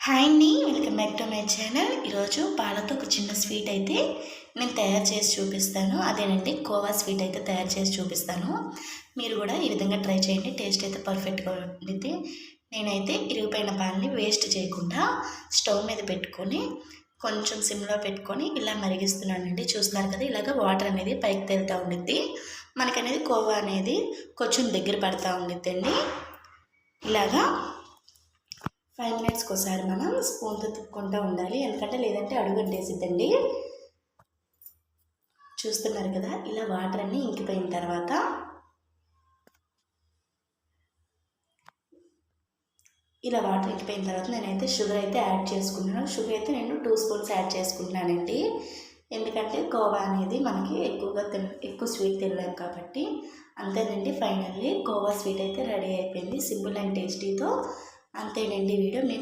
Hi అండి, welcome back to my channel. ఈరోజు పాలతో ఒక చిన్న స్వీట్ అయితే నేను తయారు చేసి చూపిస్తాను. అదేనండి, కోవా స్వీట్ అయితే తయారు చేసి చూపిస్తాను. మీరు కూడా ఈ విధంగా ట్రై చేయండి. టేస్ట్ అయితే పర్ఫెక్ట్గా ఉంటుంది. నేనైతే ఇరిగిపోయిన పాలని వేస్ట్ చేయకుండా స్టవ్ మీద పెట్టుకొని కొంచెం సిమ్లో పెట్టుకొని ఇలా మరిగిస్తున్నానండి. చూస్తున్నారు కదా, ఇలాగ వాటర్ అనేది పైకి తేలుతూ ఉండిద్ది. మనకనేది కోవా అనేది కొంచెం దగ్గర పడుతూ ఉండిద్దండి. ఇలాగా 5 మినిట్స్కి ఒకసారి మనం స్పూన్తో తిప్పుకుంటూ ఉండాలి, ఎందుకంటే లేదంటే అడుగు అంటేసిద్దండి. చూస్తున్నారు కదా, ఇలా వాటర్ అన్నీ ఇంకిపోయిన తర్వాత నేనైతే షుగర్ అయితే యాడ్ చేసుకుంటున్నాను. షుగర్ అయితే నేను 2 స్పూన్స్ యాడ్ చేసుకుంటున్నానండి. ఎందుకంటే కోవా అనేది మనకి ఎక్కువ స్వీట్ తినలేము కాబట్టి. అంతేనండి, ఫైనల్లీ కోవా స్వీట్ అయితే రెడీ అయిపోయింది. సింపుల్ అండ్ టేస్టీతో. అంతేనండి వీడియో మీకు